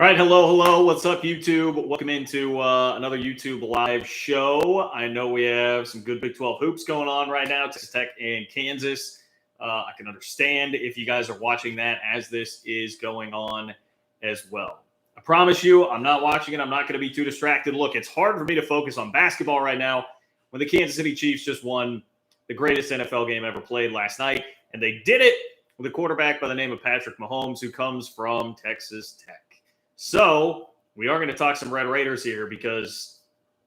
All right, hello. What's up, YouTube? Welcome into another YouTube live show. I know we have some good Big 12 hoops going on right now, Texas Tech and Kansas. I can understand if you guys are watching that as this is going on as well. I promise you, I'm not watching it. I'm not going to be too distracted. Look, it's hard for me to focus on basketball right now when the Kansas City Chiefs just won the greatest NFL game ever played last night, and they did it with a quarterback by the name of Patrick Mahomes, who comes from Texas Tech. So we are going to talk some Red Raiders here because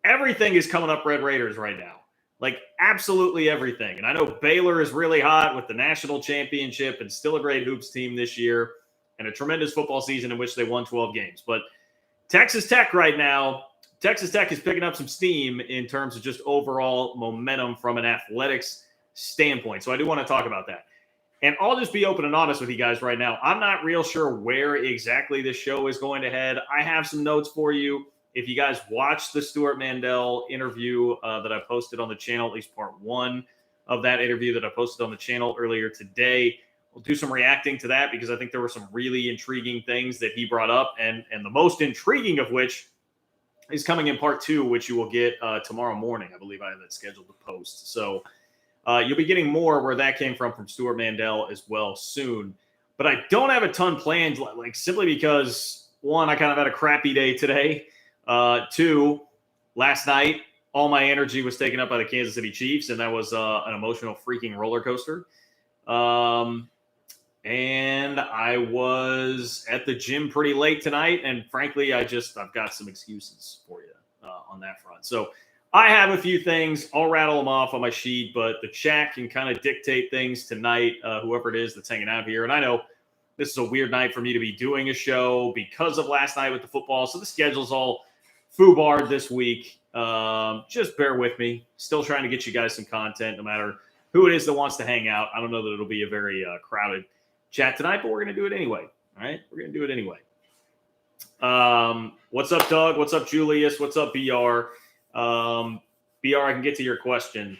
everything is coming up Red Raiders right now. Like absolutely everything. And I know Baylor is really hot with the national championship and still a great hoops team this year and a tremendous football season in which they won 12 games. But Texas Tech right now, Texas Tech is picking up some steam in terms of just overall momentum from an athletics standpoint. So I do want to talk about that. And I'll just be open and honest with you guys right now. I'm not real sure where exactly this show is going to head. I have some notes for you. If you guys watched the Stuart Mandel interview that I posted on the channel, at least part one of that interview that I posted on the channel earlier today, we'll do some reacting to that because I think there were some really intriguing things that he brought up. And the most intriguing of which is coming in part two, which you will get tomorrow morning. I believe I have that scheduled to post. So you'll be getting more where that came from Stuart Mandel as well soon. But I don't have a ton planned, like simply because, one, I kind of had a crappy day today. Two, last night, all my energy was taken up by the Kansas City Chiefs, and that was an emotional freaking roller coaster. And I was at the gym pretty late tonight, and frankly, I've got some excuses for you on that front. So I have a few things. I'll rattle them off on my sheet, but the chat can kind of dictate things tonight, whoever it is that's hanging out here. And I know this is a weird night for me to be doing a show because of last night with the football. So the schedule's all foobarred this week. Just bear with me. Still trying to get you guys some content, no matter who it is that wants to hang out. I don't know that it'll be a very crowded chat tonight, but we're going to do it anyway. All right? We're going to do it anyway. What's up, Doug? What's up, Julius? What's up, BR? BR, I can get to your question.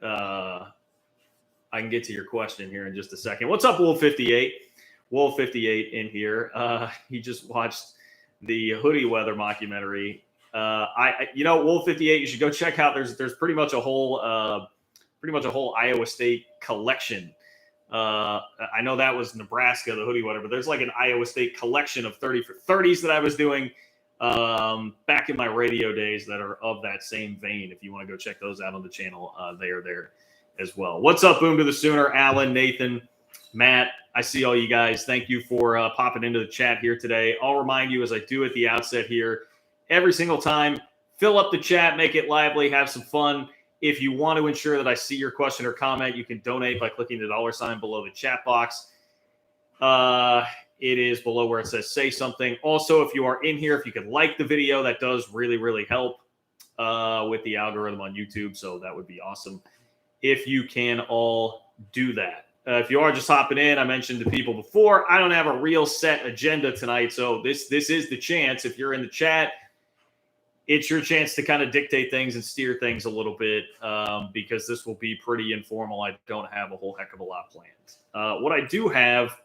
I can get to your question here in just a second. What's up, Wolf58? Wolf58 in here. He just watched the hoodie weather mockumentary. Wolf58, you should go check out. There's pretty much a whole Iowa State collection. I know that was Nebraska, the hoodie weather, but there's like an Iowa State collection of 30 for 30s that I was doing back in my radio days that are of that same vein. If you want to go check those out on the channel, they are there as well. What's up, Boom to the Sooner? Alan, Nathan, Matt, I see all you guys. Thank you for popping into the chat here today. I'll remind you, as I do at the outset here, every single time, fill up the chat, make it lively, have some fun. If you want to ensure that I see your question or comment, you can donate by clicking the $ below the chat box. It is below where it says say something. Also, if you are in here, if you could like the video, that does really, really help with the algorithm on YouTube. So that would be awesome if you can all do that. If you are just hopping in, I mentioned to people before, I don't have a real set agenda tonight. So this is the chance. If you're in the chat, it's your chance to kind of dictate things and steer things a little bit because this will be pretty informal. I don't have a whole heck of a lot planned. What I do have,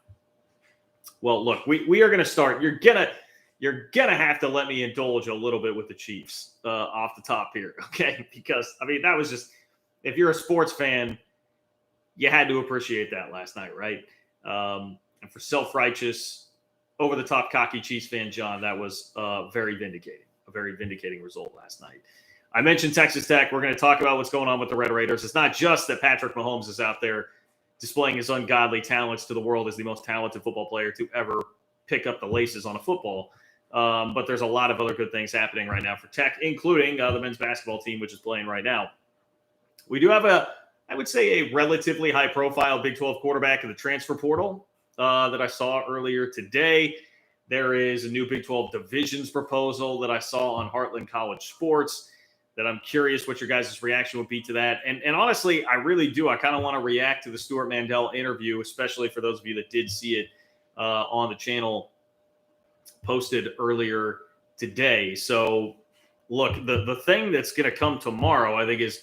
well, look, we are going to start. You're gonna have to let me indulge a little bit with the Chiefs off the top here, okay? Because I mean, that was just, if you're a sports fan, you had to appreciate that last night, right? And for self-righteous, over-the-top, cocky Chiefs fan John, that was very vindicating. A very vindicating result last night. I mentioned Texas Tech. We're going to talk about what's going on with the Red Raiders. It's not just that Patrick Mahomes is out there displaying his ungodly talents to the world as the most talented football player to ever pick up the laces on a football. But there's a lot of other good things happening right now for Tech, including the men's basketball team, which is playing right now. We do have I would say, a relatively high-profile Big 12 quarterback in the transfer portal that I saw earlier today. There is a new Big 12 divisions proposal that I saw on Heartland College Sports that I'm curious what your guys' reaction would be to that. And honestly, I really do. I kind of want to react to the Stuart Mandel interview, especially for those of you that did see it on the channel posted earlier today. So, look, the thing that's going to come tomorrow, I think, is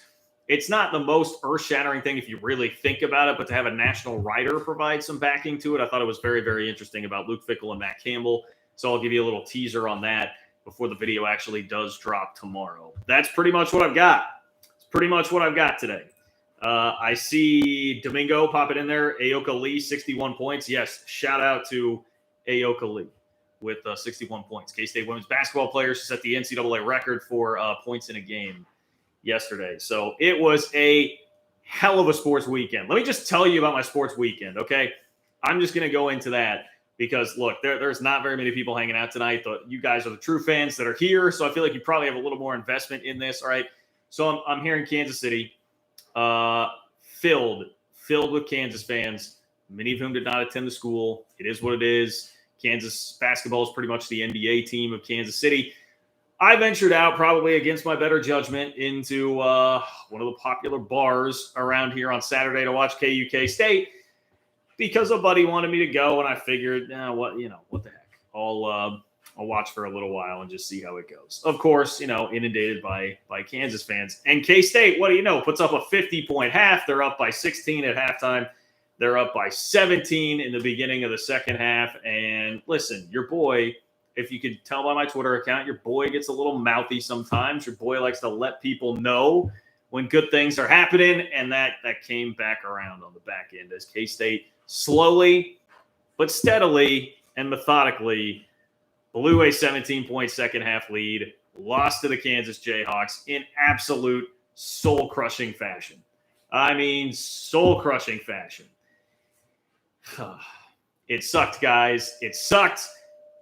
it's not the most earth-shattering thing if you really think about it, but to have a national writer provide some backing to it, I thought it was very, very interesting about Luke Fickell and Matt Campbell So I'll give you a little teaser on that before the video actually does drop tomorrow. That's pretty much what I've got. It's pretty much what I've got today. I see Domingo popping in there. Aoka Lee, 61 points. Yes, shout out to Aoka Lee with 61 points. K-State women's basketball player. She set the NCAA record for points in a game yesterday. So it was a hell of a sports weekend. Let me just tell you about my sports weekend, okay? I'm just going to go into that because, look, there's not very many people hanging out tonight. You guys are the true fans that are here, so I feel like you probably have a little more investment in this, all right? So I'm here in Kansas City. Filled with Kansas fans, many of whom did not attend the school. It is what it is. Kansas basketball is pretty much the NBA team of Kansas City. I ventured out, probably against my better judgment, into one of the popular bars around here on Saturday to watch KU State because a buddy wanted me to go, and I figured, what the heck? I'll watch for a little while and just see how it goes. Of course, inundated by Kansas fans. And K-State, what do you know, puts up a 50-point half. They're up by 16 at halftime. They're up by 17 in the beginning of the second half. And listen, your boy, if you could tell by my Twitter account, your boy gets a little mouthy sometimes. Your boy likes to let people know when good things are happening. And that came back around on the back end as K-State slowly but steadily and methodically blew a 17-point second-half lead, lost to the Kansas Jayhawks in absolute soul-crushing fashion. I mean, soul-crushing fashion. It sucked, guys. It sucked.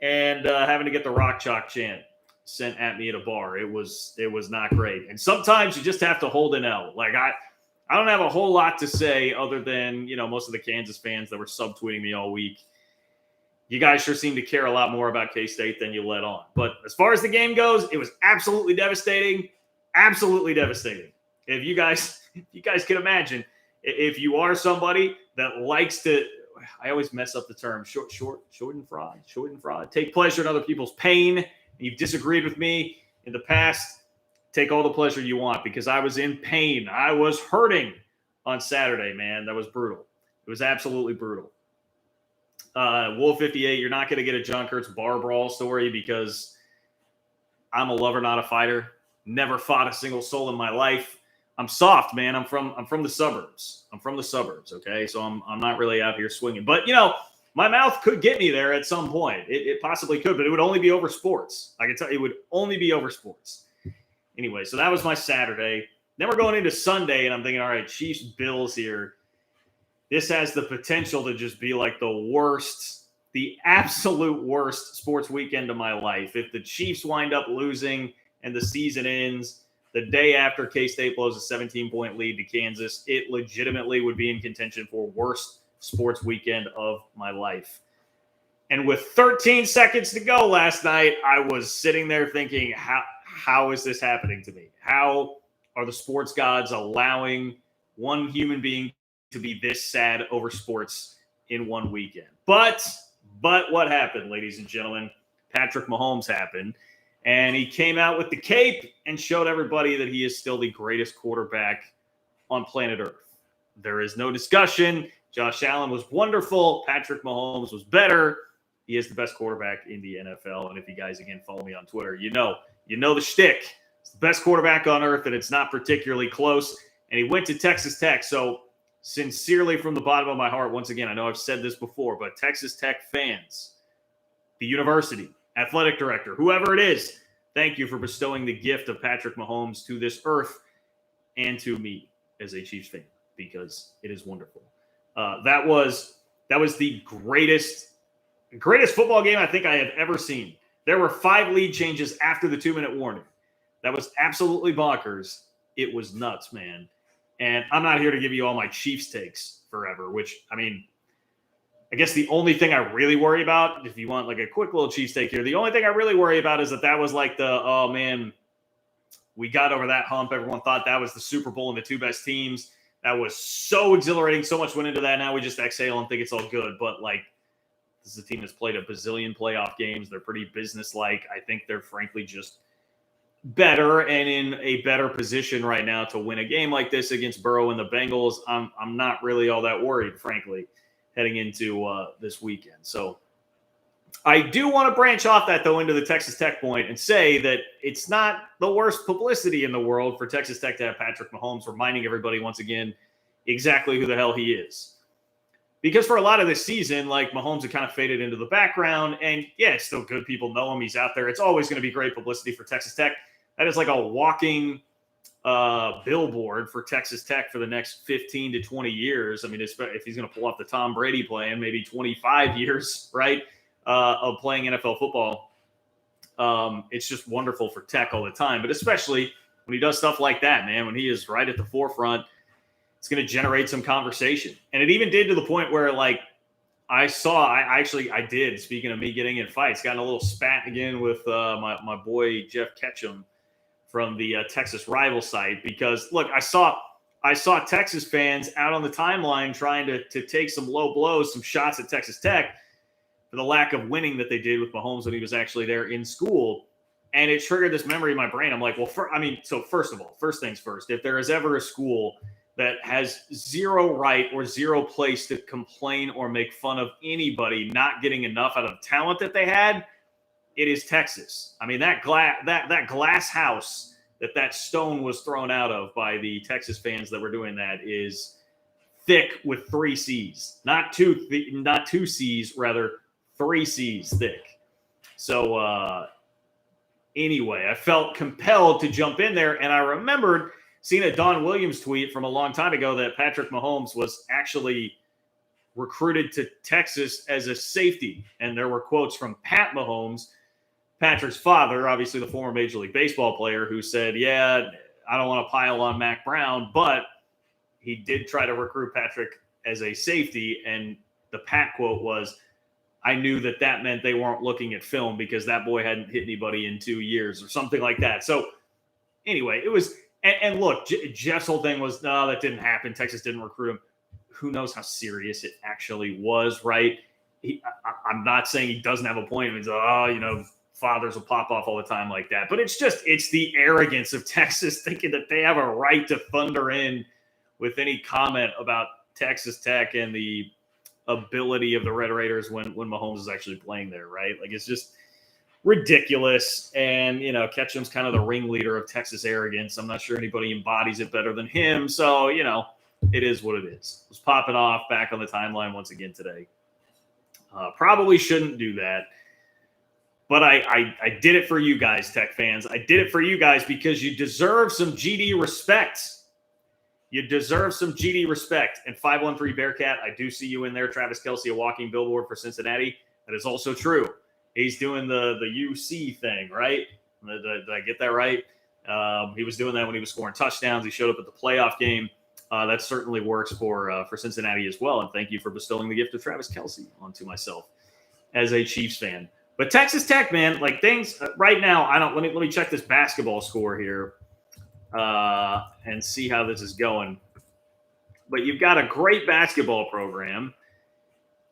And having to get the Rock Chalk chant sent at me at a bar, it was not great. And sometimes you just have to hold an L. Like, I don't have a whole lot to say other than, most of the Kansas fans that were subtweeting me all week. You guys sure seem to care a lot more about K-State than you let on. But as far as the game goes, it was absolutely devastating. Absolutely devastating. If you guys can imagine, if you are somebody that likes to, I always mess up the term, short and fraud, take pleasure in other people's pain, and you've disagreed with me in the past, take all the pleasure you want because I was in pain. I was hurting on Saturday, man. That was brutal. It was absolutely brutal. Wolf 58, you're not going to get a John Kurtz bar brawl story because I'm a lover, not a fighter. Never fought a single soul in my life. I'm soft, man. I'm from the suburbs. Okay, so I'm not really out here swinging. But my mouth could get me there at some point. It possibly could, but it would only be over sports. I can tell you, it would only be over sports. Anyway, so that was my Saturday. Then we're going into Sunday, and I'm thinking, all right, Chiefs Bills here. This has the potential to just be like the absolute worst sports weekend of my life. If the Chiefs wind up losing and the season ends the day after K-State blows a 17-point lead to Kansas, it legitimately would be in contention for worst sports weekend of my life. And with 13 seconds to go last night, I was sitting there thinking, how is this happening to me? How are the sports gods allowing one human being to be this sad over sports in one weekend? But what happened, ladies and gentlemen? Patrick Mahomes happened, and he came out with the cape and showed everybody that he is still the greatest quarterback on planet Earth. There is no discussion. Josh Allen was wonderful. Patrick Mahomes was better. He is the best quarterback in the NFL. And if you guys, again, follow me on Twitter, you know the shtick. It's the best quarterback on earth, and it's not particularly close. And he went to Texas Tech. So sincerely from the bottom of my heart, once again, I know I've said this before, but Texas Tech fans, the university, athletic director, whoever it is, thank you for bestowing the gift of Patrick Mahomes to this earth and to me as a Chiefs fan, because it is wonderful. That was the greatest football game I think I have ever seen. There were 5 lead changes after the 2-minute warning. That was absolutely bonkers. It was nuts, man. And I'm not here to give you all my Chiefs takes forever, which, I mean, I guess the only thing I really worry about, if you want like a quick little Chiefs take here, the only thing I really worry about is that was like oh man, we got over that hump. Everyone thought that was the Super Bowl and the 2 best teams. That was so exhilarating. So much went into that. Now we just exhale and think it's all good. But like, this is a team that's played a bazillion playoff games. They're pretty businesslike. I think they're frankly just better and in a better position right now to win a game like this against Burrow and the Bengals. I'm not really all that worried, frankly, heading into this weekend. So I do want to branch off that, though, into the Texas Tech point and say that it's not the worst publicity in the world for Texas Tech to have Patrick Mahomes, reminding everybody once again exactly who the hell he is. Because for a lot of this season, like, Mahomes had kind of faded into the background. And yeah, it's still good. People know him. He's out there. It's always going to be great publicity for Texas Tech. That is like a walking billboard for Texas Tech for the next 15 to 20 years. I mean, if he's going to pull off the Tom Brady plan, maybe 25 years, right, of playing NFL football. It's just wonderful for Tech all the time. But especially when he does stuff like that, man, when he is right at the forefront, it's going to generate some conversation. And it even did to the point where, like, I did, speaking of me getting in fights, got in a little spat again with my boy Jeff Ketchum from the Texas rival site, because look, I saw Texas fans out on the timeline trying to take some low blows, some shots at Texas Tech for the lack of winning that they did with Mahomes when he was actually there in school. And it triggered this memory in my brain. I'm like, well, so first of all, first things first, if there is ever a school that has zero right or zero place to complain or make fun of anybody not getting enough out of the talent that they had, it is Texas. I mean, that glass house that stone was thrown out of by the Texas fans that were doing that is thick with 3 C's, not two C's, rather 3 C's thick. So anyway, I felt compelled to jump in there, and I remembered seeing a Don Williams tweet from a long time ago that Patrick Mahomes was actually recruited to Texas as a safety. And there were quotes from Pat Mahomes, Patrick's father, obviously the former Major League Baseball player, who said, yeah, I don't want to pile on Mac Brown, but he did try to recruit Patrick as a safety. And the Pat quote was, I knew that meant they weren't looking at film because that boy hadn't hit anybody in 2 years or something like that. So anyway, it was, and look, Jeff's whole thing was, no, that didn't happen. Texas didn't recruit him. Who knows how serious it actually was, right? I'm not saying he doesn't have a point. He's fathers will pop off all the time like that. But it's the arrogance of Texas thinking that they have a right to thunder in with any comment about Texas Tech and the ability of the Red Raiders when Mahomes is actually playing there, right? Like, it's just ridiculous. And, Ketchum's kind of the ringleader of Texas arrogance. I'm not sure anybody embodies it better than him. So, it is what it is. It was popping off back on the timeline once again today. Probably shouldn't do that. But I did it for you guys, Tech fans. I did it for you guys because you deserve some GD respect. You deserve some GD respect. And 513 Bearcat, I do see you in there. Travis Kelce, a walking billboard for Cincinnati. That is also true. He's doing the UC thing, right? Did I get that right? He was doing that when he was scoring touchdowns. He showed up at the playoff game. That certainly works for Cincinnati as well. And thank you for bestowing the gift of Travis Kelce onto myself as a Chiefs fan. But Texas Tech, man, like, things right now, let me check this basketball score here and see how this is going. But you've got a great basketball program.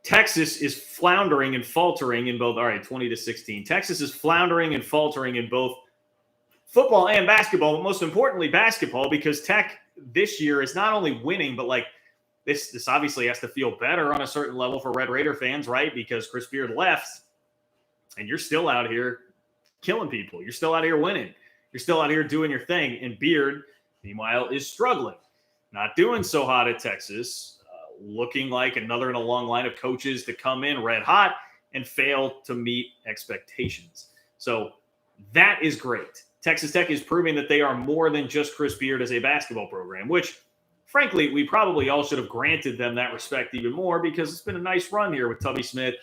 Texas is floundering and faltering in both. All right, 20-16. Texas is floundering and faltering in both football and basketball, but most importantly, basketball, because Tech this year is not only winning, but like this obviously has to feel better on a certain level for Red Raider fans, right? Because Chris Beard left, and you're still out here killing people. You're still out here winning. You're still out here doing your thing. And Beard, meanwhile, is struggling, not doing so hot at Texas. Looking like another in a long line of coaches to come in red hot and fail to meet expectations. So that is great. Texas Tech is proving that they are more than just Chris Beard as a basketball program, which, frankly, we probably all should have granted them that respect even more, because it's been a nice run here with Tubby Smith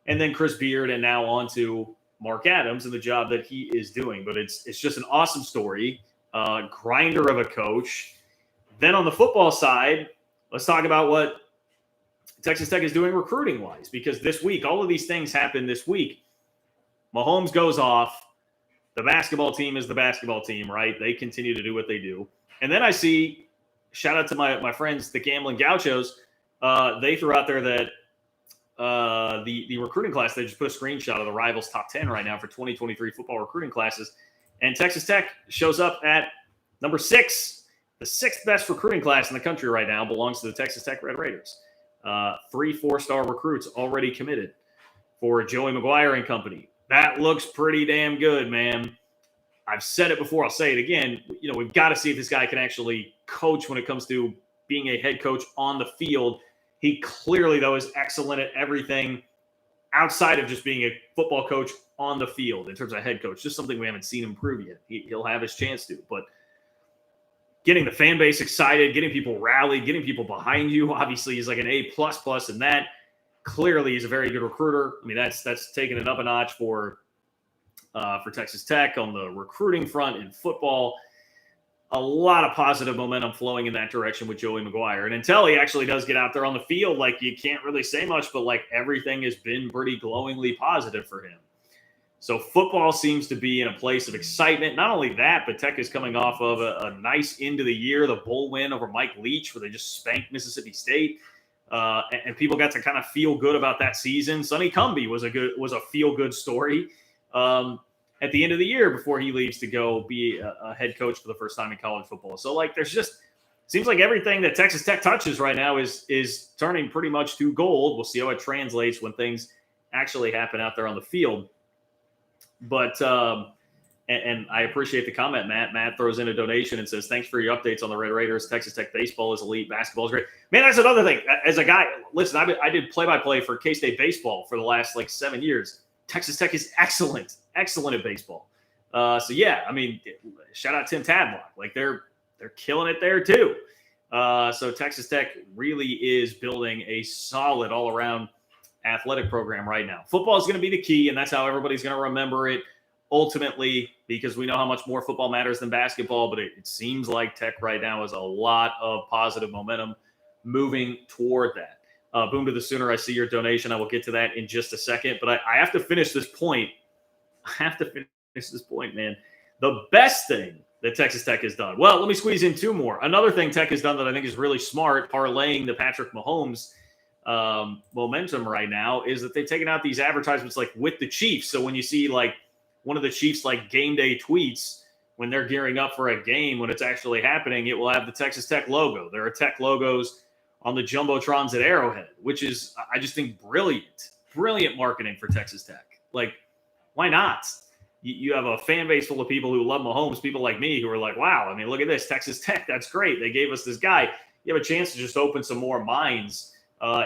and then Chris Beard, and now on to Mark Adams and the job that he is doing. But it's just an awesome story. Grinder of a coach. Then on the football side, let's talk about what Texas Tech is doing recruiting-wise, because this week, all of these things happen this week. Mahomes goes off. The basketball team is the basketball team, right? They continue to do what they do. And then I see, shout out to my friends, the Gambling Gauchos, they threw out there that the recruiting class, they just put a screenshot of the Rivals top 10 right now for 2023 football recruiting classes. And Texas Tech shows up at number 6. The 6th best recruiting class in the country right now belongs to the Texas Tech Red Raiders. 3 4-star recruits already committed for Joey McGuire and company. That looks pretty damn good, man. I've said it before. I'll say it again. We've got to see if this guy can actually coach when it comes to being a head coach on the field. He clearly, though, is excellent at everything outside of just being a football coach on the field in terms of head coach. Just something we haven't seen him prove yet. He'll have his chance to. But getting the fan base excited, getting people rallied, getting people behind you, obviously he's like an A++, and that clearly he's a very good recruiter. I mean, that's taking it up a notch for Texas Tech on the recruiting front in football. A lot of positive momentum flowing in that direction with Joey McGuire. And until he actually does get out there on the field, like, you can't really say much, but like everything has been pretty glowingly positive for him. So football seems to be in a place of excitement. Not only that, but Tech is coming off of a nice end of the year, the bowl win over Mike Leach, where they just spanked Mississippi State. And people got to kind of feel good about that season. Sonny Cumbie was a feel-good story at the end of the year before he leaves to go be a head coach for the first time in college football. So, like, there's just seems like everything that Texas Tech touches right now is turning pretty much to gold. We'll see how it translates when things actually happen out there on the field. But and I appreciate the comment, Matt. Matt throws in a donation and says, "Thanks for your updates on the Red Raiders. Texas Tech baseball is elite. Basketball is great." Man, that's another thing. As a guy, listen, I did play-by-play for K-State baseball for the last 7 years. Texas Tech is excellent at baseball. So yeah, I mean, shout out Tim Tadlock. Like, they're killing it there too. So Texas Tech really is building a solid all-around athletic program right now. Football is going to be the key, and that's how everybody's going to remember it ultimately, because we know how much more football matters than basketball. But it seems like Tech right now has a lot of positive momentum moving toward that. Boom to the Sooner. I see your donation. I will get to that in just a second. But I have to finish this point. Man. The best thing that Texas Tech has done. Well, let me squeeze in two more. Another thing Tech has done that I think is really smart, parlaying the Patrick Mahomes momentum right now, is that they've taken out these advertisements like with the Chiefs. So when you see like one of the Chiefs like game day tweets when they're gearing up for a game, when it's actually happening, it will have the Texas Tech logo. There are Tech logos on the jumbotrons at Arrowhead, which is, I just think, brilliant marketing for Texas Tech. Like, why not? You have a fan base full of people who love Mahomes, people like me who are like, wow, I mean, look at this, Texas Tech, that's great. They gave us this guy. You have a chance to just open some more minds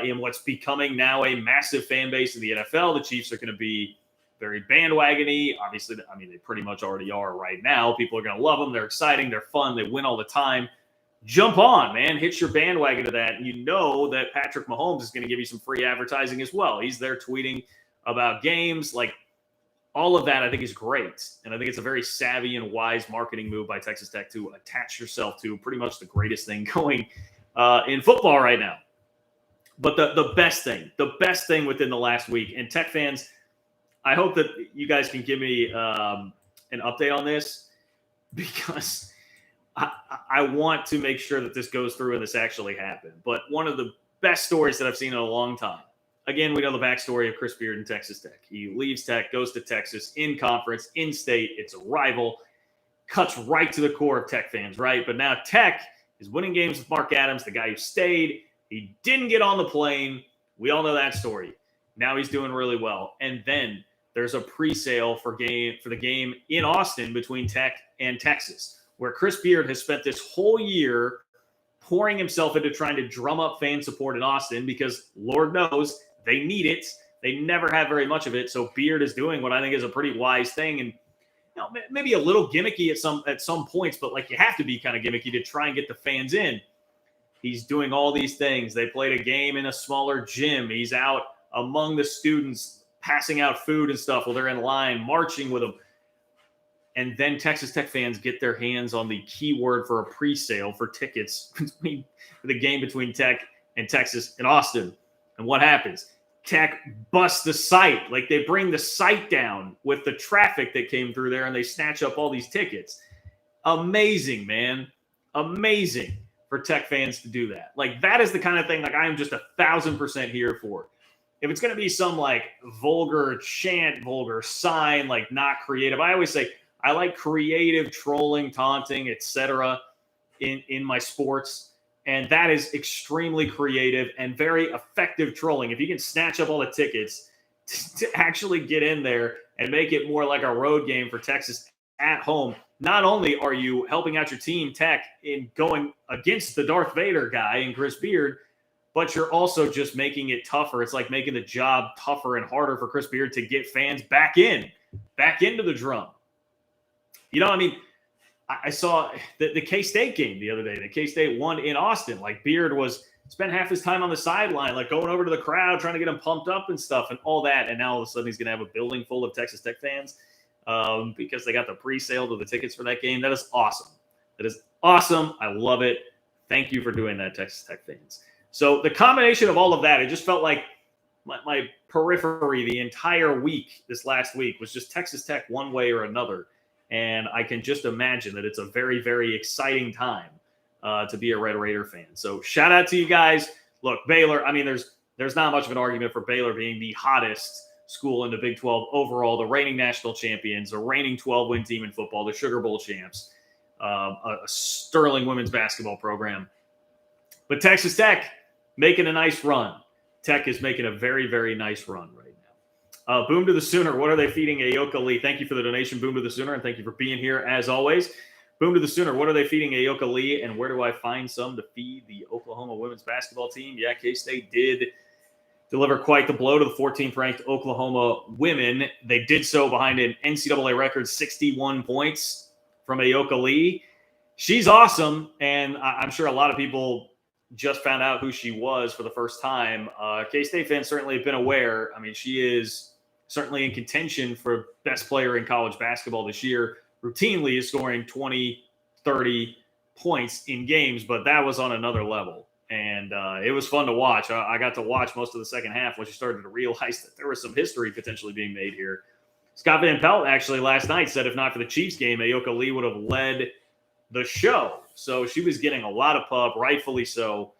in what's becoming now a massive fan base in the NFL. The Chiefs are going to be very bandwagon-y. Obviously, I mean, they pretty much already are right now. People are going to love them. They're exciting. They're fun. They win all the time. Jump on, man. Hitch your bandwagon to that. And you know that Patrick Mahomes is going to give you some free advertising as well. He's there tweeting about games. Like, all of that, I think, is great. And I think it's a very savvy and wise marketing move by Texas Tech to attach yourself to pretty much the greatest thing going in football right now. But the best thing within the last week, and Tech fans, I hope that you guys can give me an update on this, because I want to make sure that this goes through and this actually happened. But one of the best stories that I've seen in a long time. Again, we know the backstory of Chris Beard in Texas Tech. He leaves Tech, goes to Texas, in conference, in state. It's a rival. Cuts right to the core of Tech fans, right? But now Tech is winning games with Mark Adams, the guy who stayed. He didn't get on the plane. We all know that story. Now he's doing really well. And then there's a pre-sale for the game in Austin between Tech and Texas, where Chris Beard has spent this whole year pouring himself into trying to drum up fan support in Austin, because Lord knows they need it. They never have very much of it. So Beard is doing what I think is a pretty wise thing, and maybe a little gimmicky at some points, but like, you have to be kind of gimmicky to try and get the fans in. He's doing all these things. They played a game in a smaller gym. He's out among the students passing out food and stuff while they're in line, marching with them. And then Texas Tech fans get their hands on the keyword for a pre-sale for tickets for the game between Tech and Texas in Austin. And what happens? Tech busts the site. Like, they bring the site down with the traffic that came through there, and they snatch up all these tickets. Amazing, man. Amazing for Tech fans to do that. Like, that is the kind of thing, like, I am just 1,000% here for. If it's going to be some, like, vulgar chant, vulgar sign, like, not creative, I always say, I like creative trolling, taunting, etc. in my sports. And that is extremely creative and very effective trolling. If you can snatch up all the tickets, to actually get in there and make it more like a road game for Texas at home. Not only are you helping out your team, Tech, in going against the Darth Vader guy and Chris Beard, but you're also just making it tougher. It's like making the job tougher and harder for Chris Beard to get fans back into the drum. You know, I mean, I saw the K-State game the other day. The K-State won in Austin. Like, Beard spent half his time on the sideline, like going over to the crowd, trying to get them pumped up and stuff and all that. And now all of a sudden he's going to have a building full of Texas Tech fans because they got the pre-sale to the tickets for that game. That is awesome. That is awesome. I love it. Thank you for doing that, Texas Tech fans. So the combination of all of that, it just felt like my periphery the entire week, this last week, was just Texas Tech one way or another. And I can just imagine that it's a very, very exciting time to be a Red Raider fan. So shout out to you guys. Look, Baylor, I mean, there's not much of an argument for Baylor being the hottest school in the Big 12 overall, the reigning national champions, a reigning 12-win team in football, the Sugar Bowl champs, a sterling women's basketball program. But Texas Tech making a nice run. Tech is making a very, very nice run right now. Boom to the Sooner. What are they feeding Ayoka Lee? Thank you for the donation, Boom to the Sooner, and thank you for being here as always. Boom to the Sooner. What are they feeding Ayoka Lee, and where do I find some to feed the Oklahoma women's basketball team? Yeah, K-State did deliver quite the blow to the 14th-ranked Oklahoma women. They did so behind an NCAA record 61 points from Ayoka Lee. She's awesome, and I'm sure a lot of people just found out who she was for the first time. K-State fans certainly have been aware. I mean, she is certainly in contention for best player in college basketball this year. Routinely is scoring 20, 30 points in games, but that was on another level. And it was fun to watch. I got to watch most of the second half when she started to realize that there was some history potentially being made here. Scott Van Pelt actually last night said if not for the Chiefs game, Ayoka Lee would have led the show. So she was getting a lot of pub, rightfully so.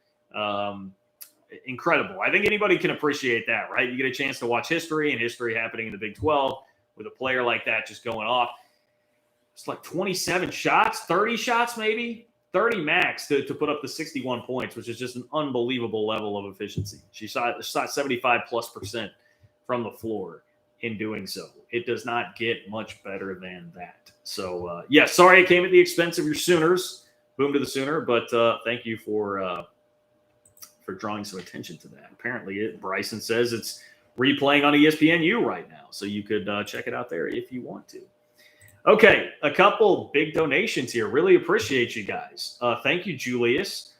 Incredible. I think anybody can appreciate that, right? You get a chance to watch history and history happening in the Big 12 with a player like that just going off. It's like 27 shots, 30 shots maybe, 30 max to put up the 61 points, which is just an unbelievable level of efficiency. She shot 75+% from the floor in doing so. It does not get much better than that. So, yeah, sorry it came at the expense of your Sooners. Boom to the Sooner, but thank you for drawing some attention to that. Apparently, Bryson says it's replaying on ESPNU right now, so you could check it out there if you want to. Okay, a couple big donations here. Really appreciate you guys. Thank you, Julius.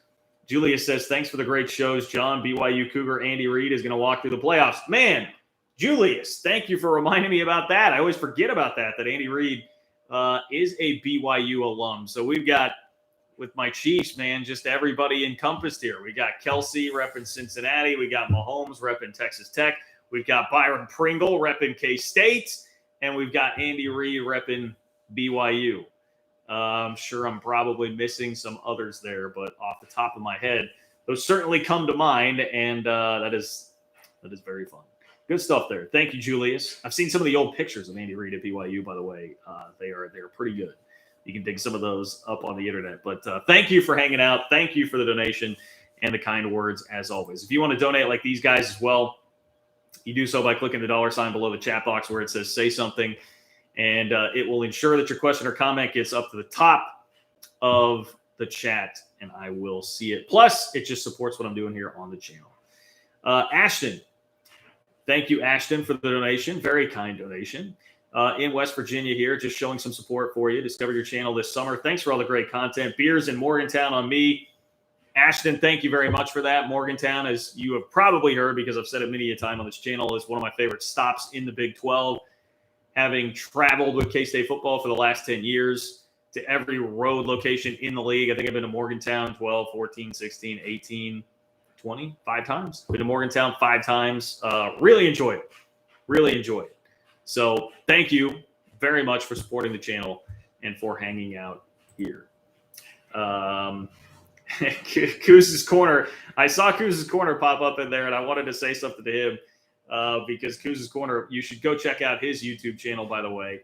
Julius says, thanks for the great shows, John. BYU Cougar Andy Reid is going to walk through the playoffs. Man, Julius, thank you for reminding me about that. I always forget about that Andy Reid is a BYU alum. So we've got, with my Chiefs, man, just everybody encompassed here. We got Kelsey repping Cincinnati. We got Mahomes repping Texas Tech. We've got Byron Pringle repping K-State. And we've got Andy Reid repping BYU. I'm sure I'm probably missing some others there, but off the top of my head, those certainly come to mind, and that is very fun. Good stuff there. Thank you, Julius. I've seen some of the old pictures of Andy Reid at BYU, by the way. They are pretty good. You can dig some of those up on the internet. But thank you for hanging out. Thank you for the donation and the kind words, as always. If you want to donate like these guys as well, you do so by clicking the $ below the chat box where it says say something, and it will ensure that your question or comment gets up to the top of the chat, and I will see it. Plus, it just supports what I'm doing here on the channel. Ashton, thank you, Ashton, for the donation. Very kind donation. In West Virginia here, just showing some support for you. Discovered your channel this summer. Thanks for all the great content. Beers in Morgantown on me. Ashton, thank you very much for that. Morgantown, as you have probably heard because I've said it many a time on this channel, is one of my favorite stops in the Big 12. Having traveled with K-State football for the last 10 years to every road location in the league. I think I've been to Morgantown 12, 14, 16, 18, 20, 5 times. Been to Morgantown 5 times. Really enjoy it. Really enjoy it. So thank you very much for supporting the channel and for hanging out here. Kooz's Corner. I saw Kooz's Corner pop up in there, and I wanted to say something to him because Kooz's Corner, you should go check out his YouTube channel, by the way.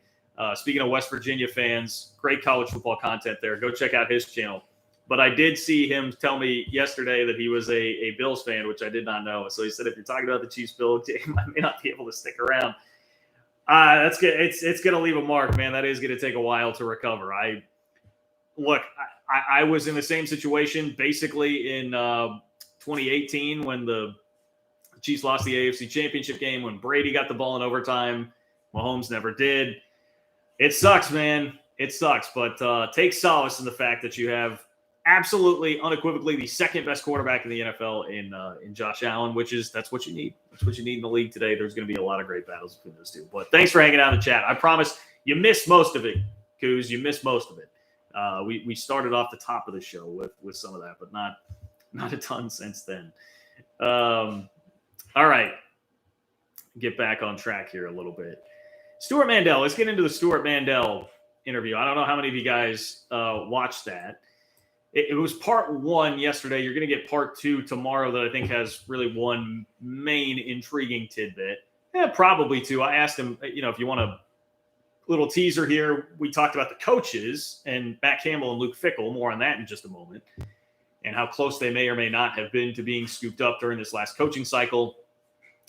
Speaking of West Virginia fans, great college football content there. Go check out his channel. But I did see him tell me yesterday that he was a Bills fan, which I did not know. So he said, if you're talking about the Chiefs-Bills game, I may not be able to stick around. That's good. It's going to leave a mark, man. That is going to take a while to recover. I was in the same situation basically in 2018 when the Chiefs lost the AFC Championship game, when Brady got the ball in overtime. Mahomes never did. It sucks, man. It sucks, but take solace in the fact that you have absolutely, unequivocally the second best quarterback in the NFL in Josh Allen, that's what you need. That's what you need in the league today. There's going to be a lot of great battles between those two. But thanks for hanging out in the chat. I promise you missed most of it, Coos. You missed most of it. We started off the top of the show with some of that, but not a ton since then. All right. Get back on track here a little bit. Stuart Mandel. Let's get into the Stuart Mandel interview. I don't know how many of you guys watched that. It was part one yesterday. You're going to get part two tomorrow that I think has really one main intriguing tidbit. Probably two. I asked him, if you want a little teaser here, we talked about the coaches and Matt Campbell and Luke Fickell. More on that in just a moment. And how close they may or may not have been to being scooped up during this last coaching cycle.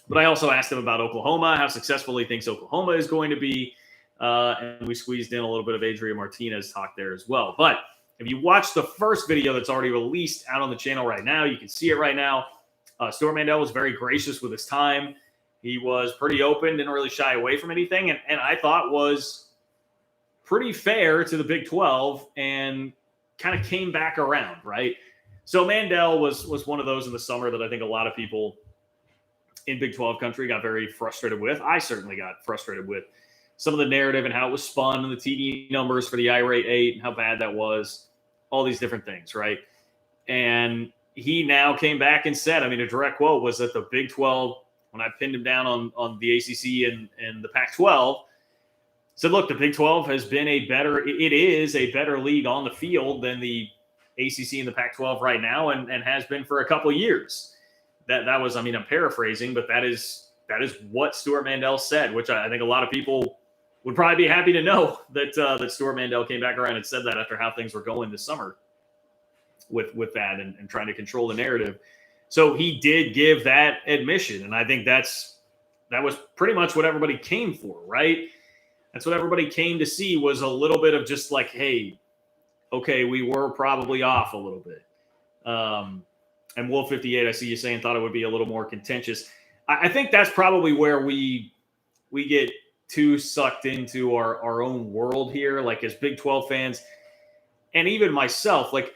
But I also asked him about Oklahoma, how successful he thinks Oklahoma is going to be. And we squeezed in a little bit of Adrian Martinez talk there as well. But if you watch the first video that's already released out on the channel right now, you can see it right now. Stuart Mandel was very gracious with his time. He was pretty open, didn't really shy away from anything, and I thought was pretty fair to the Big 12 and kind of came back around, right? So Mandel was one of those in the summer that I think a lot of people in Big 12 country got very frustrated with. I certainly got frustrated with some of the narrative and how it was spun and the TD numbers for the irate 8 and how bad that was, all these different things, right? And he now came back and said, a direct quote was that the Big 12, when I pinned him down on the ACC and the Pac-12, said, look, the Big 12 has been it is a better league on the field than the ACC and the Pac-12 right now and has been for a couple of years. That was, I'm paraphrasing, but that is what Stuart Mandel said, which I think a lot of people would probably be happy to know that Stuart Mandel came back around and said that after how things were going this summer with that and trying to control the narrative. So he did give that admission, and I think that was pretty much what everybody came for, right? That's what everybody came to see, was a little bit of just like, hey, okay, we were probably off a little bit. And Wolf 58, I see you saying, thought it would be a little more contentious. I think that's probably where we get too sucked into our own world here, like as Big 12 fans, and even myself, like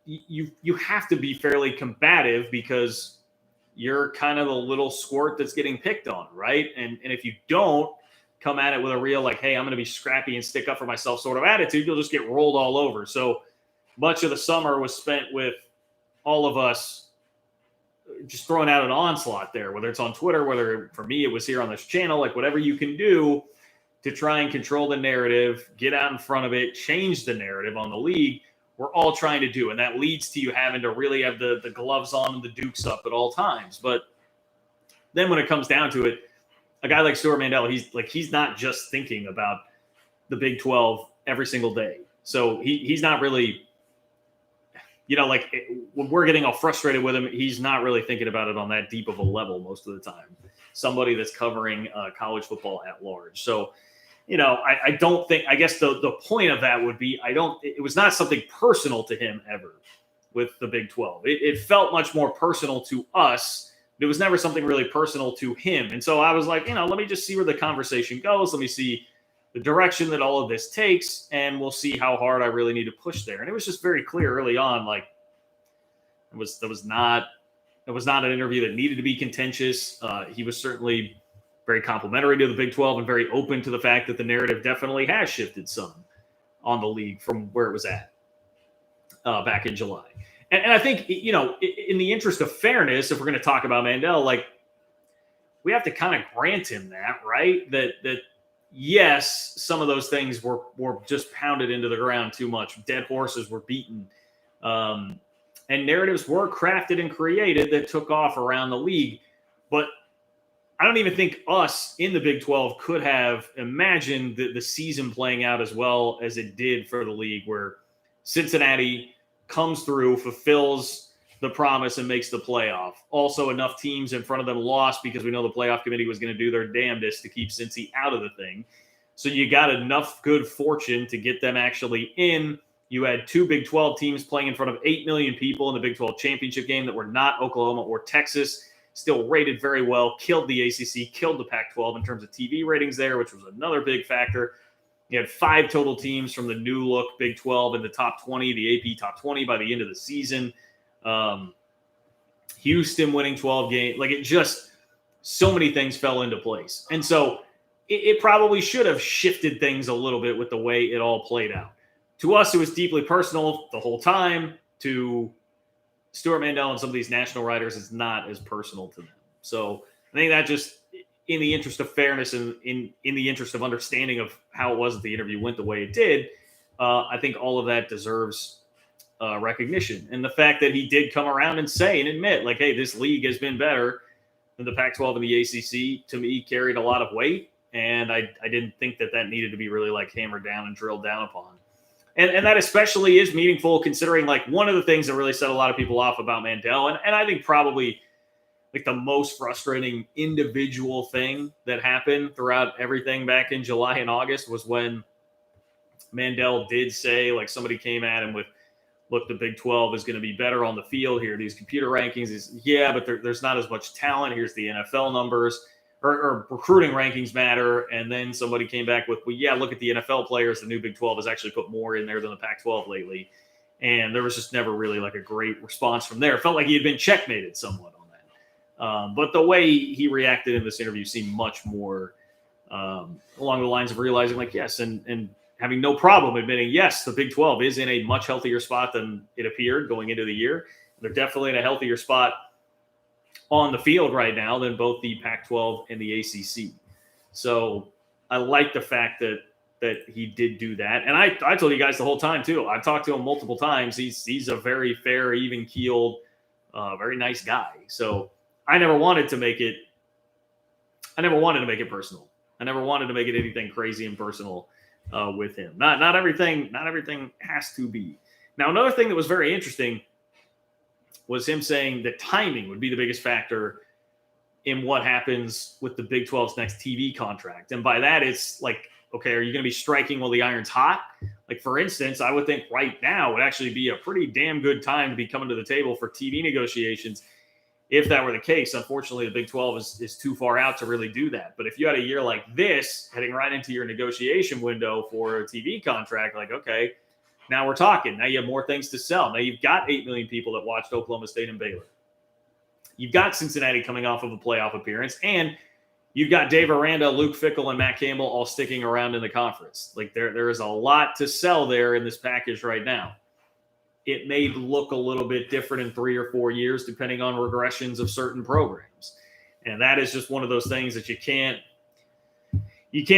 you have to be fairly combative because you're kind of the little squirt that's getting picked on, right? And if you don't come at it with a real like, hey, I'm going to be scrappy and stick up for myself sort of attitude, you'll just get rolled all over. So much of the summer was spent with all of us just throwing out an onslaught there, whether it's on Twitter, whether for me it was here on this channel, like whatever you can do to try and control the narrative, get out in front of it, change the narrative on the league, we're all trying to do. And that leads to you having to really have the gloves on and the dukes up at all times. But then when it comes down to it, a guy like Stuart Mandel, he's not just thinking about the Big 12 every single day. So he's not really, when we're getting all frustrated with him, he's not really thinking about it on that deep of a level most of the time. Somebody that's covering college football at large. So, I don't think, I guess the point of that would be, it was not something personal to him ever with the Big 12. It felt much more personal to us. It was never something really personal to him. And so I was like, let me just see where the conversation goes. Let me see the direction that all of this takes, and we'll see how hard I really need to push there. And it was just very clear early on, like it was not an interview that needed to be contentious. He was certainly very complimentary to the Big 12 and very open to the fact that the narrative definitely has shifted some on the league from where it was at back in July. And I think, in the interest of fairness, if we're going to talk about Mandel, like we have to kind of grant him that, right? That yes, some of those things were just pounded into the ground too much. Dead horses were beaten. And narratives were crafted and created that took off around the league. But I don't even think us in the Big 12 could have imagined the season playing out as well as it did for the league, where Cincinnati comes through, fulfills the promise, and makes the playoff. Also, enough teams in front of them lost because we know the playoff committee was going to do their damnedest to keep Cincy out of the thing. So you got enough good fortune to get them actually in. You had two Big 12 teams playing in front of 8 million people in the Big 12 championship game that were not Oklahoma or Texas. Still rated very well, killed the ACC, killed the Pac-12 in terms of TV ratings there, which was another big factor. You had 5 total teams from the new look Big 12 in the top 20, the AP top 20 by the end of the season. Houston winning 12 games. Like, it just, so many things fell into place. And so it probably should have shifted things a little bit with the way it all played out. To us, it was deeply personal the whole time. To Stuart Mandel and some of these national writers, it's not as personal to them. So I think that just, in the interest of fairness and in the interest of understanding of how it was that the interview went the way it did, I think all of that deserves recognition. And the fact that he did come around and say and admit, like, hey, this league has been better than the Pac-12 and the ACC, to me, carried a lot of weight. And I didn't think that needed to be really like hammered down and drilled down upon. And that especially is meaningful considering, like, one of the things that really set a lot of people off about Mandel, and I think probably like the most frustrating individual thing that happened throughout everything back in July and August, was when Mandel did say, like, somebody came at him with, look, the Big 12 is going to be better on the field here. These computer rankings is, yeah, but there's not as much talent. Here's the NFL numbers. Or recruiting rankings matter. And then somebody came back with, well, yeah, look at the NFL players. The new Big 12 has actually put more in there than the Pac-12 lately. And there was just never really like a great response from there. It felt like he had been checkmated somewhat on that. But the way he reacted in this interview seemed much more along the lines of realizing, like, yes, and having no problem admitting, yes, the Big 12 is in a much healthier spot than it appeared going into the year. They're definitely in a healthier spot on the field right now than both the Pac-12 and the ACC. So I like the fact that he did do that. And I told you guys the whole time too. I've talked to him multiple times. He's a very fair, even-keeled, very nice guy. So I never wanted to make it personal. I never wanted to make it anything crazy and personal with him. Not everything has to be. Now, another thing that was very interesting was him saying that timing would be the biggest factor in what happens with the Big 12's next TV contract. And by that, it's like, okay, are you going to be striking while the iron's hot? Like, for instance, I would think right now would actually be a pretty damn good time to be coming to the table for TV negotiations if that were the case. Unfortunately, the Big 12 is too far out to really do that. But if you had a year like this, heading right into your negotiation window for a TV contract, like, okay, now we're talking. Now you have more things to sell. Now you've got 8 million people that watched Oklahoma State and Baylor. You've got Cincinnati coming off of a playoff appearance, and you've got Dave Aranda, Luke Fickell, and Matt Campbell all sticking around in the conference. Like, there is a lot to sell there in this package right now. It may look a little bit different in 3 or 4 years, depending on regressions of certain programs. And that is just one of those things that you can't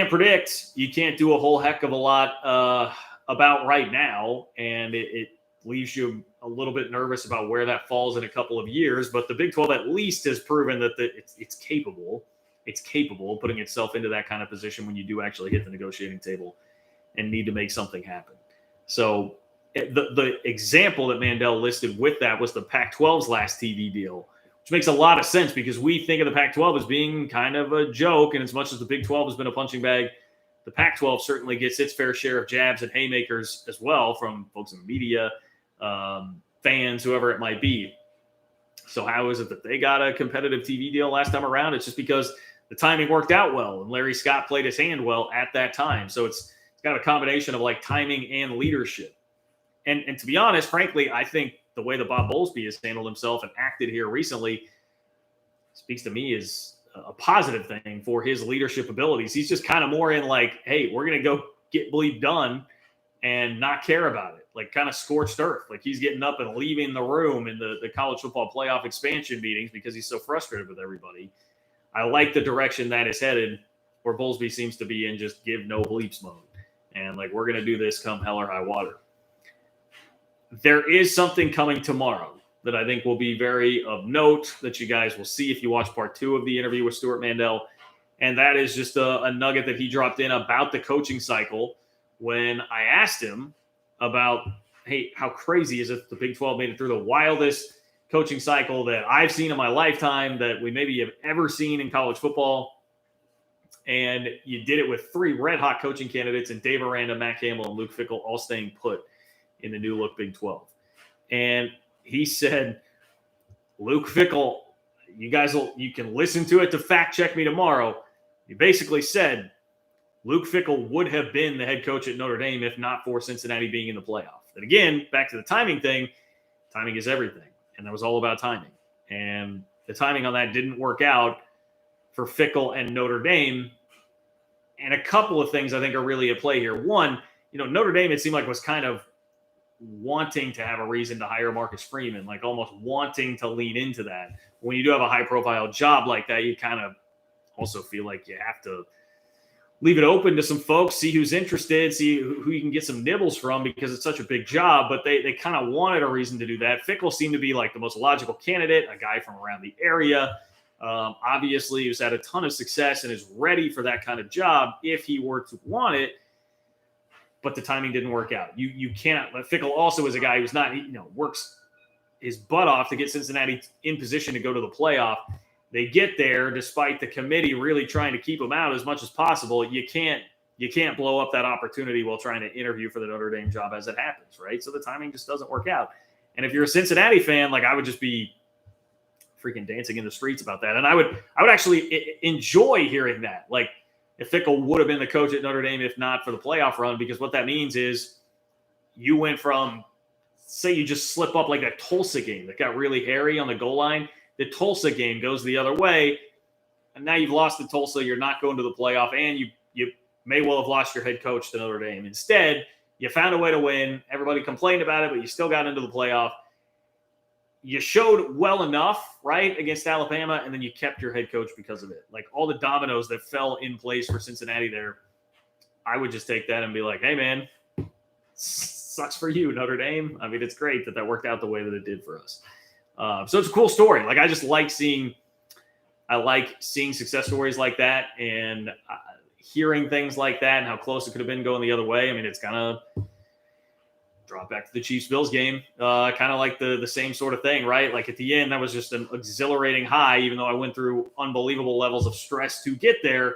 predict. You can't do a whole heck of a lot about right now, and it leaves you a little bit nervous about where that falls in a couple of years. But the Big 12 at least has proven that it's capable. It's capable of putting itself into that kind of position when you do actually hit the negotiating table and need to make something happen. So the example that Mandel listed with that was the Pac-12's last TV deal, which makes a lot of sense because we think of the Pac-12 as being kind of a joke. And as much as the Big 12 has been a punching bag, the Pac-12 certainly gets its fair share of jabs and haymakers as well from folks in the media, fans, whoever it might be. So how is it that they got a competitive TV deal last time around? It's just because the timing worked out well and Larry Scott played his hand well at that time. So it's kind of a combination of like timing and leadership. And to be honest, frankly, I think the way that Bob Bowlesby has handled himself and acted here recently speaks to me as a positive thing for his leadership abilities. He's just kind of more in like, hey, we're going to go get bleep done and not care about it. Like kind of scorched earth. Like he's getting up and leaving the room in the college football playoff expansion meetings because he's so frustrated with everybody. I like the direction that is headed where Bowlesby seems to be in just give no bleeps mode. And like, we're going to do this come hell or high water. There is something coming tomorrow that I think will be very of note that you guys will see if you watch part 2 of the interview with Stuart Mandel. And that is just a nugget that he dropped in about the coaching cycle when I asked him about hey, how crazy is it the Big 12 made it through the wildest coaching cycle that I've seen in my lifetime, that we maybe have ever seen in college football. And you did it with 3 red-hot coaching candidates and Dave Aranda, Matt Campbell, and Luke Fickell all staying put in the new-look Big 12. And he said, Luke Fickell, you can listen to it to fact-check me tomorrow. He basically said Luke Fickell would have been the head coach at Notre Dame if not for Cincinnati being in the playoff. And again, back to the timing thing, timing is everything. And that was all about timing. And the timing on that didn't work out for Fickell and Notre Dame. And a couple of things I think are really at play here. One, Notre Dame, it seemed like, was kind of wanting to have a reason to hire Marcus Freeman, like almost wanting to lean into that. When you do have a high-profile job like that, you kind of also feel like you have to leave it open to some folks, see who's interested, see who you can get some nibbles from, because it's such a big job. But they kind of wanted a reason to do that. Fickell seemed to be like the most logical candidate, a guy from around the area. Obviously, who's had a ton of success and is ready for that kind of job if he were to want it. But the timing didn't work out. You can't. Fickell also is a guy who's not, works his butt off to get Cincinnati in position to go to the playoff. They get there despite the committee really trying to keep him out as much as possible. You can't blow up that opportunity while trying to interview for the Notre Dame job as it happens, right? So the timing just doesn't work out. And if you're a Cincinnati fan, like, I would just be freaking dancing in the streets about that. And I would actually enjoy hearing that. Like, if Fickell would have been the coach at Notre Dame if not for the playoff run, because what that means is you went from, say you just slip up like that Tulsa game that got really hairy on the goal line. The Tulsa game goes the other way, and now you've lost to Tulsa. You're not going to the playoff, and you may well have lost your head coach to Notre Dame. Instead, you found a way to win. Everybody complained about it, but you still got into the playoff. You showed well enough, right, against Alabama, and then you kept your head coach because of it. Like, all the dominoes that fell in place for Cincinnati there, I would just take that and be like, hey, man, sucks for you, Notre Dame. I mean, it's great that worked out the way that it did for us. So it's a cool story. Like, I just like seeing success stories like that, and hearing things like that and how close it could have been going the other way. I mean, it's kind of drop back to the Chiefs-Bills game, kind of like the same sort of thing, right? Like, at the end, that was just an exhilarating high, even though I went through unbelievable levels of stress to get there.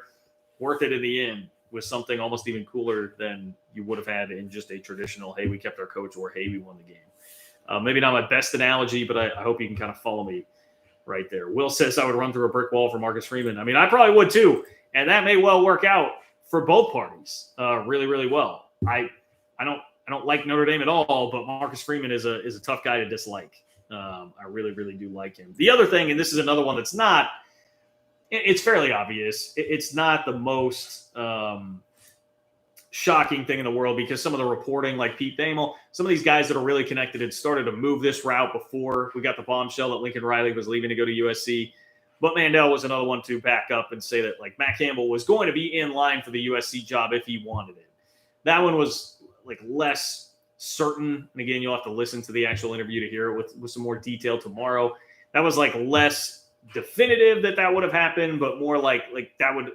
Worth it in the end with something almost even cooler than you would have had in just a traditional, hey, we kept our coach, or hey, we won the game. Maybe not my best analogy, but I hope you can kind of follow me right there. Will says I would run through a brick wall for Marcus Freeman. I mean, I probably would too. And that may well work out for both parties really, really well. I don't like Notre Dame at all, but Marcus Freeman is a tough guy to dislike. I really, really do like him. The other thing, and this is another one that's not, it's fairly obvious. It's not the most shocking thing in the world, because some of the reporting, like Pete Thamel, some of these guys that are really connected had started to move this route before we got the bombshell that Lincoln Riley was leaving to go to USC. But Mandel was another one to back up and say that, like, Matt Campbell was going to be in line for the USC job if he wanted it. That one was like less certain. And again, you'll have to listen to the actual interview to hear it with some more detail tomorrow. That was like less definitive that would have happened, but more like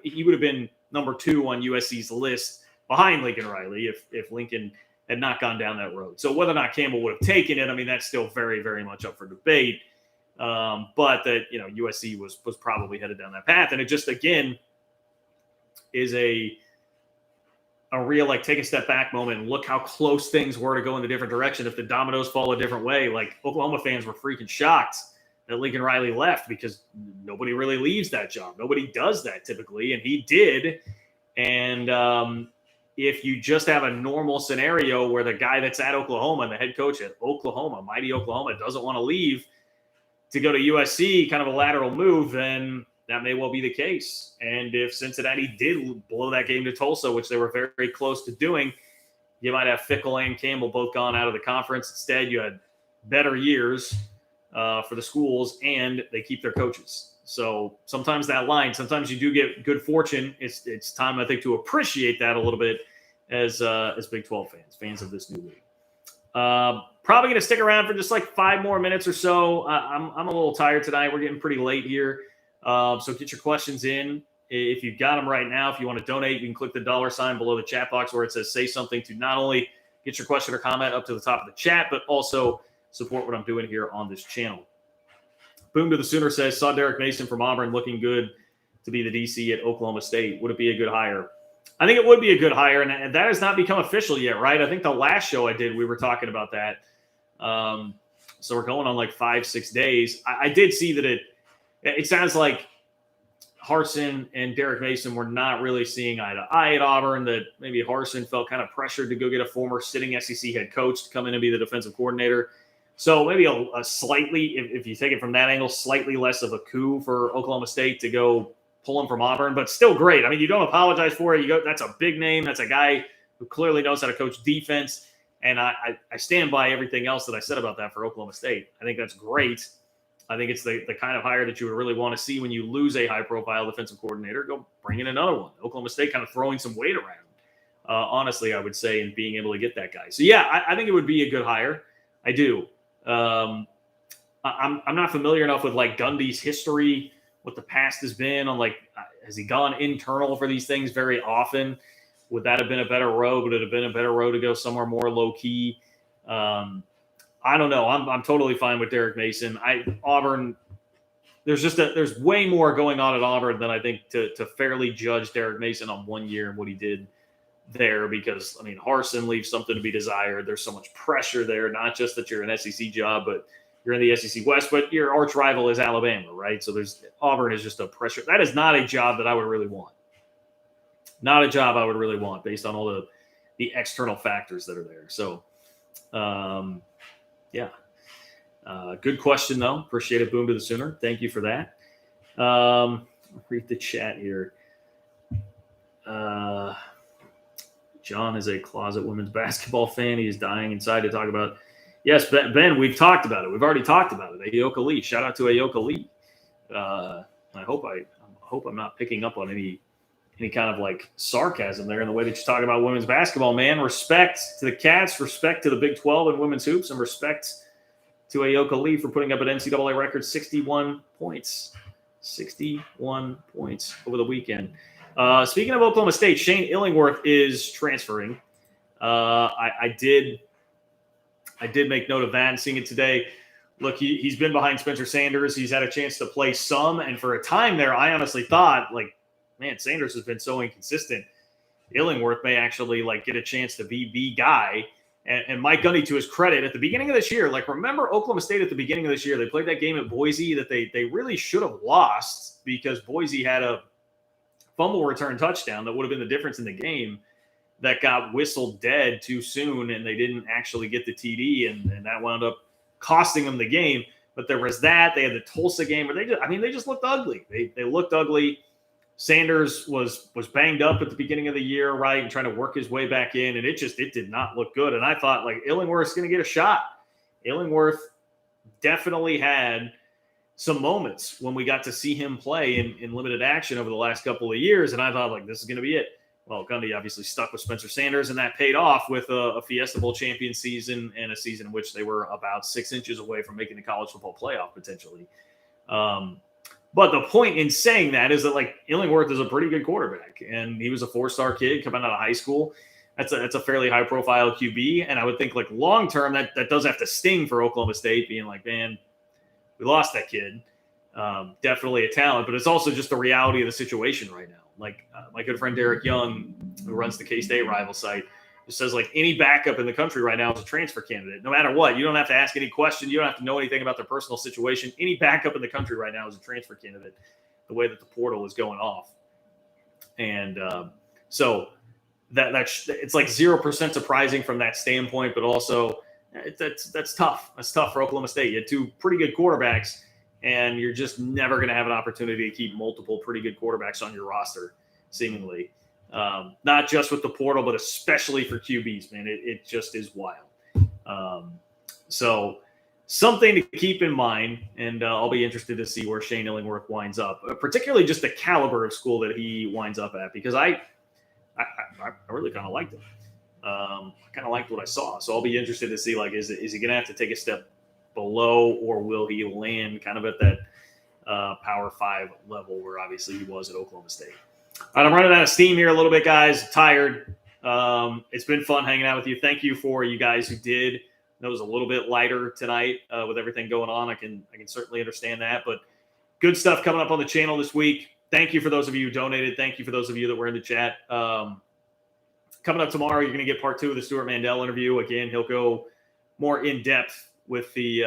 he would have been number 2 on USC's list behind Lincoln Riley if Lincoln had not gone down that road. So whether or not Campbell would have taken it, I mean, that's still very, very much up for debate. But that, USC was probably headed down that path. And it just, again, is a real, like, take a step back moment and look how close things were to go in a different direction. If the dominoes fall a different way, like, Oklahoma fans were freaking shocked that Lincoln Riley left, because nobody really leaves that job. Nobody does that typically. And he did. And, if you just have a normal scenario where the guy that's at Oklahoma, the head coach at Oklahoma, mighty Oklahoma, doesn't want to leave to go to USC, kind of a lateral move, then that may well be the case. And if Cincinnati did blow that game to Tulsa, which they were very, very close to doing, you might have Fickell and Campbell both gone out of the conference. Instead, you had better years for the schools, and they keep their coaches. So sometimes sometimes you do get good fortune. It's time, I think, to appreciate that a little bit as Big 12 fans of this new league. Probably going to stick around for just like 5 more minutes or so. I'm a little tired tonight. We're getting pretty late here. So get your questions in. If you've got them right now, if you want to donate, you can click the $ below the chat box where it says say something to not only get your question or comment up to the top of the chat, but also support what I'm doing here on this channel. Boom to the Sooner says, saw Derek Mason from Auburn looking good to be the DC at Oklahoma State. Would it be a good hire? I think it would be a good hire, and that has not become official yet, right? I think the last show I did, we were talking about that. So we're going on like 5-6 days. I did see that it sounds like Harsin and Derek Mason were not really seeing eye to eye at Auburn, that maybe Harsin felt kind of pressured to go get a former sitting SEC head coach to come in and be the defensive coordinator. So maybe a slightly, if you take it from that angle, slightly less of a coup for Oklahoma State to go pull him from Auburn, but still great. I mean, you don't apologize for it. That's a big name. That's a guy who clearly knows how to coach defense. And I stand by everything else that I said about that for Oklahoma State. I think that's great. I think it's the kind of hire that you would really want to see when you lose a high-profile defensive coordinator. Go bring in another one. Oklahoma State kind of throwing some weight around, honestly, I would say, in being able to get that guy. So, yeah, I think it would be a good hire. I do. I'm not familiar enough with, like, Gundy's history, what the past has been on, like, has he gone internal for these things very often? Would that have been a better road? Would it have been a better road to go somewhere more low-key? I don't know. I'm totally fine with Derek Mason. Auburn, there's way more going on at Auburn than I think to fairly judge Derek Mason on 1 year and what he did there, because, I mean, Harsin leaves something to be desired. There's so much pressure there, not just that you're an SEC job, but you're in the SEC West, but your arch rival is Alabama, right? So Auburn is just a pressure. That is not a job that I would really want. Not a job I would really want based on all the external factors that are there. So, yeah. Good question, though. Appreciate it, Boom to the Sooner. Thank you for that. Read the chat here. John is a closet women's basketball fan. He is dying inside to talk about. Yes, Ben, we've talked about it. We've already talked about it. Ayoka Lee. Shout out to Ayoka Lee. I hope I'm not picking up on any kind of like sarcasm there in the way that you talk about women's basketball, man. Respect to the Cats, respect to the Big 12 and women's hoops, and respect to Ayoka Lee for putting up an NCAA record 61 points. 61 points over the weekend. Speaking of Oklahoma State, Shane Illingworth is transferring. I did make note of that and seeing it today. Look, he's been behind Spencer Sanders. He's had a chance to play some, and for a time there, I honestly thought, like, man, Sanders has been so inconsistent. Illingworth may actually like get a chance to be the guy. And Mike Gundy, to his credit, at the beginning of this year, like, remember Oklahoma State at the beginning of this year, they played that game at Boise that they really should have lost because Boise had a fumble return touchdown that would have been the difference in the game that got whistled dead too soon, and they didn't actually get the TD, and that wound up costing them the game. But there was that. They had the Tulsa game where they just looked ugly. They looked illingworth Sanders was banged up at the beginning of the year, right, and trying to work his way back in, and it did not look good. And I thought, like, Illingworth's going to get a shot. Illingworth definitely had some moments when we got to see him play in limited action over the last couple of years, and I thought, like, this is going to be it. Well, Gundy obviously stuck with Spencer Sanders, and that paid off with a Fiesta Bowl champion season and a season in which they were about 6 inches away from making the college football playoff potentially. But the point in saying that is that, like, Illingworth is a pretty good quarterback, and he was a 4-star kid coming out of high school. That's a fairly high-profile QB, and I would think, like, long-term that does have to sting for Oklahoma State, being like, man, we lost that kid. Definitely a talent, but it's also just the reality of the situation right now. Like, my good friend Derek Young, who runs the K-State rival site, just says, like, any backup in the country right now is a transfer candidate. No matter what, you don't have to ask any questions. You don't have to know anything about their personal situation. Any backup in the country right now is a transfer candidate, the way that the portal is going off. And so it's like 0% surprising from that standpoint, but also that's tough. That's tough for Oklahoma State. You had two pretty good quarterbacks, and you're just never going to have an opportunity to keep multiple pretty good quarterbacks on your roster, seemingly. Not just with the portal, but especially for QBs, man. It just is wild. So something to keep in mind, and I'll be interested to see where Shane Illingworth winds up, particularly just the caliber of school that he winds up at, because I really kind of liked him. I kind of liked what I saw. So I'll be interested to see, like, is he going to have to take a step below, or will he land kind of at that Power 5 level where obviously he was at Oklahoma State? All right, I'm running out of steam here a little bit, guys. Tired. It's been fun hanging out with you. Thank you for you guys who did. I know it was a little bit lighter tonight with everything going on. I can certainly understand that, but good stuff coming up on the channel this week. Thank you for those of you who donated. Thank you for those of you that were in the chat. Coming up tomorrow, you're going to get part 2 of the Stuart Mandel interview. Again, he'll go more in depth with the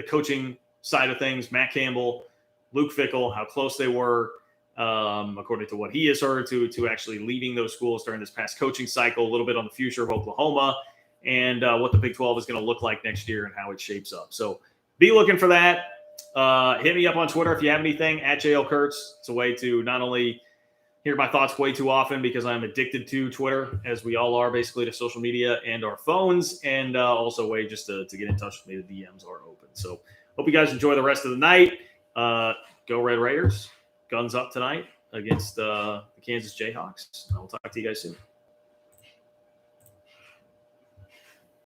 coaching side of things. Matt Campbell, Luke Fickell, how close they were, according to what he has heard, to actually leaving those schools during this past coaching cycle. A little bit on the future of Oklahoma and what the Big 12 is going to look like next year and how it shapes up. So be looking for that. Hit me up on Twitter if you have anything, @JLKurtz. It's a way to not only hear my thoughts way too often because I'm addicted to Twitter, as we all are, basically, to social media and our phones, and also a way just to get in touch with me. The DMs are open. So hope you guys enjoy the rest of the night. Go Red Raiders. Guns up tonight against the Kansas Jayhawks. I'll talk to you guys soon.